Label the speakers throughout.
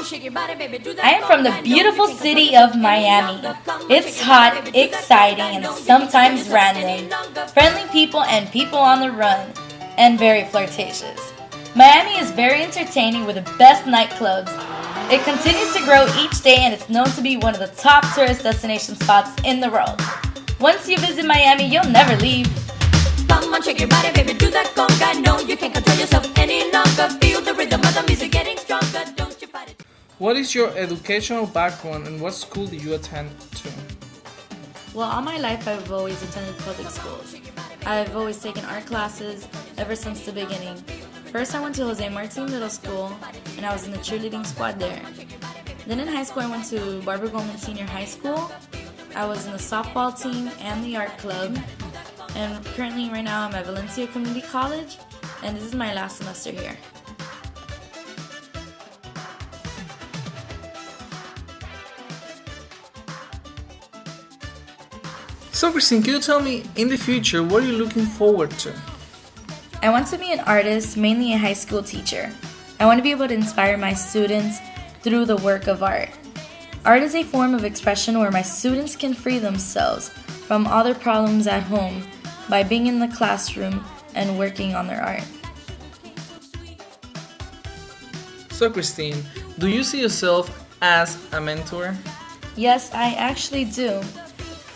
Speaker 1: I am from the beautiful city of Miami. It's hot, exciting, and sometimes random. Friendly people and people on the run, and very flirtatious. Miami is very entertaining with the best nightclubs. It continues to grow each day and it's known to be one of the top tourist destination spots in the world. Once you visit Miami, you'll never leave.
Speaker 2: Come on, shake your body, baby, do that conga. No, you can't control yourself any longer. Feel the rhythm of the music getting stronger. Don't you fight it.
Speaker 3: What is your educational background and what school did you attend to?
Speaker 1: Well, all my life I've always attended public schools. I've always taken art classes ever since the beginning. First I went to Jose Martin Middle School and I was in the cheerleading squad there. Then in high school I went to Barbara Goldman Senior High School. I was in the softball team and the art club. And currently right now I'm at Valencia Community College and this is my last semester here.
Speaker 3: So Christine, can you tell me, in the future, what are you looking forward to?
Speaker 1: I want to be an artist, mainly a high school teacher. I want to be able to inspire my students through the work of art. Art is a form of expression where my students can free themselves from all their problems at home by being in the classroom and working on their art.
Speaker 3: So Christine, do you see yourself as a mentor?
Speaker 1: Yes, I actually do.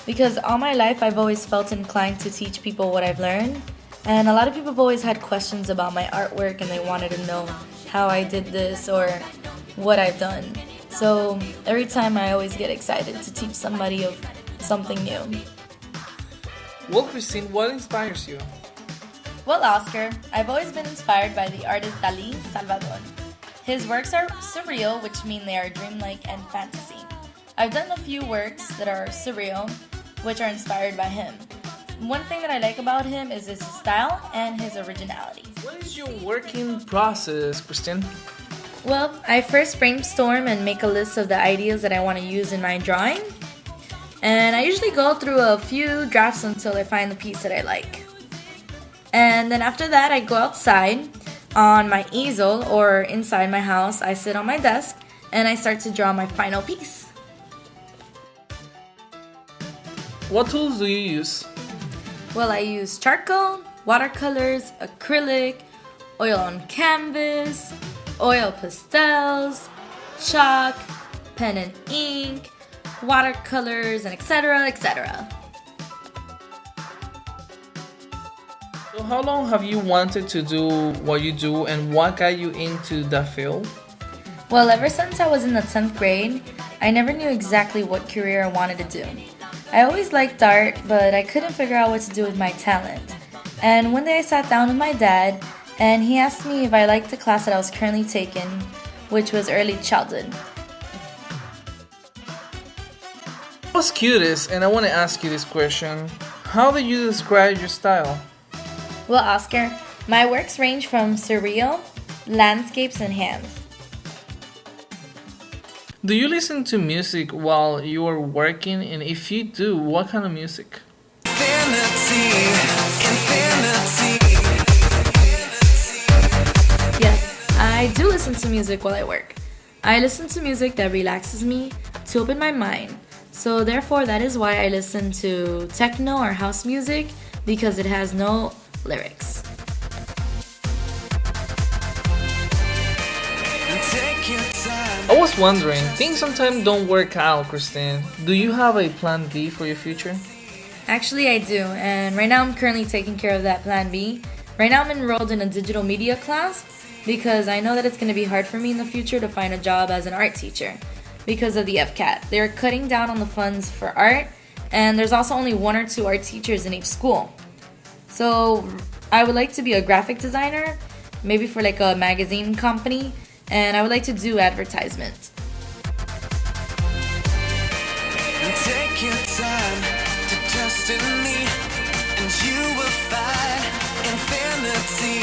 Speaker 1: Because all my life I've always felt inclined to teach people what I've learned. And a lot of people have always had questions about my artwork and they wanted to know how I did this or what I've done. So every time I always get excited to teach somebody of something new.
Speaker 3: Well, Christine, what inspires you?
Speaker 1: Well, Oscar, I've always been inspired by the artist Dalí Salvador. His works are surreal, which mean they are dreamlike and fantasy. I've done a few works that are surreal, which are inspired by him. One thing that I like about him is his style and his originality.
Speaker 3: What is your working process, Christine?
Speaker 1: Well, I first brainstorm and make a list of the ideas that I want to use in my drawing. And I usually go through a few drafts until I find the piece that I like. And then after that, I go outside on my easel or inside my house. I sit on my desk and I start to draw my final piece.
Speaker 3: What tools do you use?
Speaker 1: Well, I use charcoal, watercolors, acrylic, oil on canvas, oil pastels, chalk, pen and ink, watercolors, and etc., etc.
Speaker 3: So how long have you wanted to do what you do and what got you into that field?
Speaker 1: Well, ever since I was in the 10th grade, I never knew exactly what career I wanted to do. I always liked art, but I couldn't figure out what to do with my talent. And one day I sat down with my dad, and he asked me if I liked the class that I was currently taking, which was early childhood.
Speaker 3: I was curious, and I want to ask you this question. How do you describe your style?
Speaker 1: Well, Oscar, my works range from surreal, landscapes, and hands.
Speaker 3: Do you listen to music while you are working, and if you do, what kind of music?
Speaker 1: Yes, I do listen to music while I work. I listen to music that relaxes me to open my mind. So therefore, that is why I listen to techno or house music, because it has no lyrics.
Speaker 3: I was wondering, things sometimes don't work out, Christine. Do you have a plan B for your future?
Speaker 1: Actually, I do, and right now I'm currently taking care of that plan B. Right now I'm enrolled in a digital media class because I know that it's going to be hard for me in the future to find a job as an art teacher because of the FCAT. They're cutting down on the funds for art, and there's also only 1 or 2 art teachers in each school. So I would like to be a graphic designer, maybe for like a magazine company, and I would like to do advertisements.
Speaker 4: Take your time to trust in me, and you will find infinity.